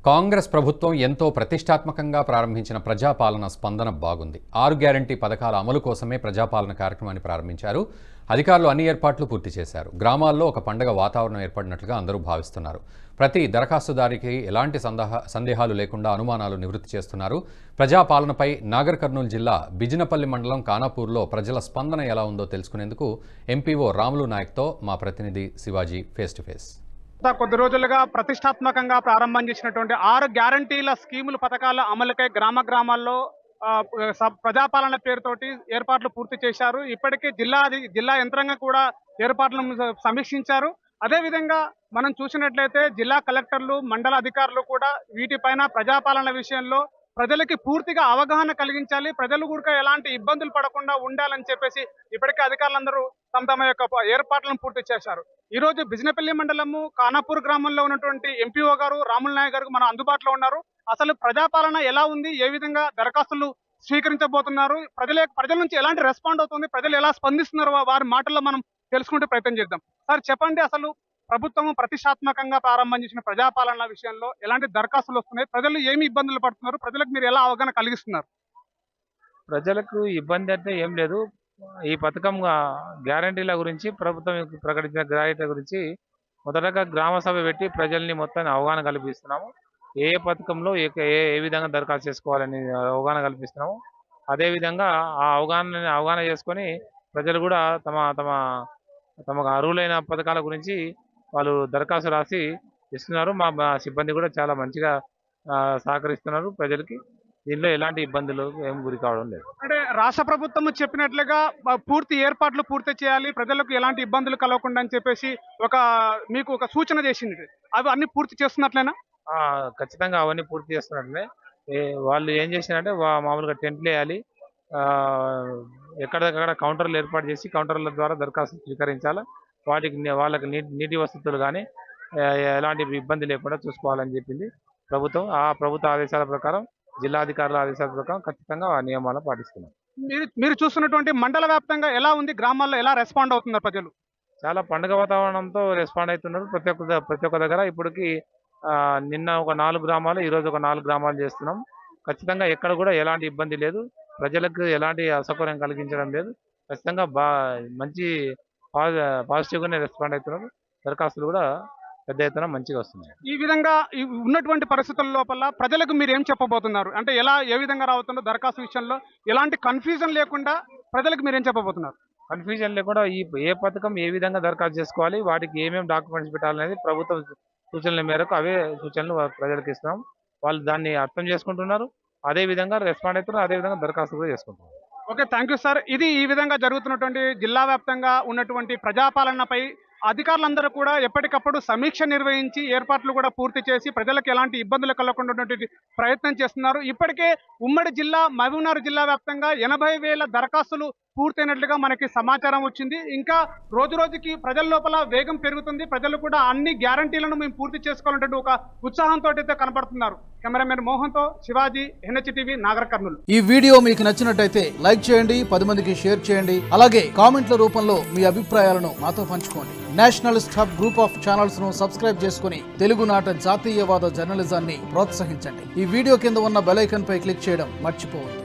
కాంగ్రెస్ ప్రభుత్వం ఎంతో ప్రతిష్టాత్మకంగా ప్రారంభించిన ప్రజాపాలన స్పందన బాగుంది. 6 గ్యారంటీ పథకాల అమలు కోసమే ప్రజాపాలన కార్యక్రమాన్ని ప్రారంభించారు. అధికారులు అన్ని ఏర్పాట్లు పూర్తి చేశారు. గ్రామాల్లో ఒక పండగ వాతావరణం ఏర్పడినట్లుగా అందరూ భావిస్తున్నారు. ప్రతి దరఖాస్తుదారికి ఎలాంటి సందేహాలు లేకుండా అనుమానాలు నివృత్తి చేస్తున్నారు. ప్రజాపాలనపై నాగర్ కర్నూలు జిల్లా బిజినపల్లి మండలం కానాపూర్లో ప్రజల స్పందన ఎలా ఉందో తెలుసుకునేందుకు ఎంపీఓ రాములు నాయక్తో మా ప్రతినిధి శివాజీ ఫేస్ టు ఫేస్. కొద్ది రోజులుగా ప్రతిష్టాత్మకంగా ప్రారంభం చేసినటువంటి 6 గ్యారంటీల స్కీముల పథకాల అమలుకై గ్రామాల్లో ప్రజాపాలన పేరుతోటి ఏర్పాట్లు పూర్తి చేశారు. ఇప్పటికే జిల్లా యంత్రాంగం కూడా ఏర్పాట్లను సమీక్షించారు. అదేవిధంగా మనం చూసినట్లయితే జిల్లా కలెక్టర్లు, మండల అధికారులు కూడా వీటిపైన ప్రజాపాలన విషయంలో ప్రజలకి పూర్తిగా అవగాహన కలిగించాలి, ప్రజలు కూడా ఎలాంటి ఇబ్బందులు పడకుండా ఉండాలని చెప్పేసి ఇప్పటికే అధికారులందరూ తమ యొక్క ఏర్పాట్లను పూర్తి చేశారు. ఈ రోజు బిజినపల్లి మండలము కానాపూర్ గ్రామంలో ఉన్నటువంటి ఎంపీఓ గారు రాములు నాయక్ గారు మన అందుబాటులో ఉన్నారు. అసలు ప్రజాపాలన ఎలా ఉంది, ఏ విధంగా దరఖాస్తులు స్వీకరించబోతున్నారు, ప్రజల నుంచి ఎలాంటి రెస్పాండ్ అవుతుంది, ప్రజలు ఎలా స్పందిస్తున్నారు, వారి మాటల్లో మనం తెలుసుకుంటే ప్రయత్నం చేద్దాం. సార్ చెప్పండి, అసలు ప్రభుత్వం ప్రతిష్టాత్మకంగా ప్రారంభం చేసిన ప్రజాపాలన విషయంలో ఎలాంటి దరఖాస్తులు వస్తున్నాయి, ప్రజలు ఏమి ఇబ్బందులు పడుతున్నారు, ప్రజలకు మీరు ఎలా అవగాహన కలిగిస్తున్నారు? ప్రజలకు ఇబ్బంది అంటే ఏం లేదు. ఈ పథకం గ్యారంటీల గురించి ప్రభుత్వం ప్రకటించిన గ్యారంటీల గురించి మొదటగా గ్రామ సభ పెట్టి ప్రజల్ని మొత్తాన్ని అవగాహన కల్పిస్తున్నాము. ఏ పథకంలో ఏ విధంగా దరఖాస్తు చేసుకోవాలని అవగాహన కల్పిస్తున్నాము. అదేవిధంగా ఆ అవగాహన చేసుకొని ప్రజలు కూడా తమకు అర్హులైన పథకాల గురించి వాళ్ళు దరఖాస్తు రాసి ఇస్తున్నారు. మా సిబ్బంది కూడా చాలా మంచిగా సహకరిస్తున్నారు ప్రజలకి. దీనిలో ఎలాంటి ఇబ్బందులు ఏం గురి కావడం లేదు. అంటే రాష్ట్ర ప్రభుత్వం చెప్పినట్లుగా పూర్తి ఏర్పాట్లు పూర్తి చేయాలి, ప్రజలకు ఎలాంటి ఇబ్బందులు కలగకుండా అని చెప్పేసి మీకు ఒక సూచన చేసింది. అవి అన్ని పూర్తి చేస్తున్నట్లేనా? ఖచ్చితంగా అవన్నీ పూర్తి చేస్తున్నట్లే. వాళ్ళు ఏం చేసినారంటే మామూలుగా టెంట్లు వేయాలి, ఎక్కడికక్కడ కౌంటర్లు ఏర్పాటు చేసి కౌంటర్ల ద్వారా దరఖాస్తు స్వీకరించాలి. వాళ్ళకి నీటి వసతులు కానీ ఎలాంటి ఇబ్బంది లేకుండా చూసుకోవాలని చెప్పింది ప్రభుత్వం. ఆ ప్రభుత్వ ఆదేశాల ప్రకారం, జిల్లాధికారుల ఆదేశాల ప్రకారం ఖచ్చితంగా ఆ నియమాలను పాటిస్తున్నారు. మీరు చూస్తున్నటువంటి మండల వ్యాప్తంగా ఎలా ఉంది, గ్రామాల్లో ఎలా రెస్పాండ్ అవుతున్నారు ప్రజలు? చాలా పండుగ వాతావరణంతో రెస్పాండ్ అవుతున్నారు ప్రతి ఒక్క దగ్గర. ఇప్పటికి నిన్న ఒక 4 గ్రామాలు, ఈరోజు ఒక 4 గ్రామాలు చేస్తున్నాం. ఖచ్చితంగా ఎక్కడ కూడా ఎలాంటి ఇబ్బంది లేదు, ప్రజలకు ఎలాంటి అసౌకర్యం కలిగించడం లేదు. ఖచ్చితంగా మంచి పాజిటివ్గానే రెస్పాండ్ అవుతున్నారు. దరఖాస్తులు కూడా పెద్ద ఎత్తున మంచిగా వస్తున్నాయి. ఈ విధంగా ఉన్నటువంటి పరిస్థితుల లోపల ప్రజలకు మీరు ఏం చెప్పబోతున్నారు? అంటే ఏ విధంగా రావుతుందో దరఖాస్తు విషయంలో ఎలాంటి కన్ఫ్యూజన్ లేకుండా ప్రజలకు మీరు ఏం చెప్పబోతున్నారు? కన్ఫ్యూజన్ లేకుండా ఏ పథకం ఏ విధంగా దరఖాస్తు చేసుకోవాలి, వాటికి ఏమేమి డాక్యుమెంట్స్ పెట్టాలనేది ప్రభుత్వం సూచనల మేరకు అవే సూచనలు ప్రజలకు ఇస్తున్నాం. వాళ్ళు దాన్ని అర్థం చేసుకుంటున్నారు, అదే విధంగా రెస్పాండ్ అవుతున్నారు, అదే విధంగా దరఖాస్తు కూడా చేసుకుంటున్నారు. Okay, thank you sir. ఈ విధంగా జరుగుతున్నటువంటి జిల్లా వ్యాప్తంగా ఉన్నటువంటి ప్రజాపాలనపై అధికారులందరూ కూడా ఎప్పటికప్పుడు సమీక్ష నిర్వహించి ఏర్పాట్లు కూడా పూర్తి చేసి ప్రజలకు ఎలాంటి ఇబ్బందులు కలగకుండా ప్రయత్నం చేస్తున్నారు. ఇప్పటికే ఉమ్మడి జిల్లా మహబూబ్నగర్ జిల్లా వ్యాప్తంగా 80,000 దరఖాస్తులు పూర్తయినట్లుగా మనకి సమాచారం వచ్చింది. ఇంకా రోజు రోజుకి ప్రజల లోపల వేగం పెరుగుతుంది. ప్రజలు కూడా అన్ని గ్యారంటీలను మేము పూర్తి చేసుకోవాలంటే ఒక ఉత్సాహంతో అయితే కనబడుతున్నారు. కెమెరామెన్ మోహన్తో శివాజీ, NHTV, నాగర్ కర్నూలు. ఈ వీడియో మీకు నచ్చినట్టయితే లైక్ చేయండి, 10 మందికి షేర్ చేయండి. అలాగే కామెంట్ల రూపంలో మీ అభిప్రాయాలను మాతో పంచుకోండి. Nationalist hub group of channels ను సబ్స్క్రైబ్ చేసుకుని తెలుగునాట జాతీయవాద జర్నలిజాన్ని ప్రోత్సహించండి. ఈ వీడియో కింద ఉన్న బెల్ ఐకాన్ పై క్లిక్ చేయడం మర్చిపోవద్దు.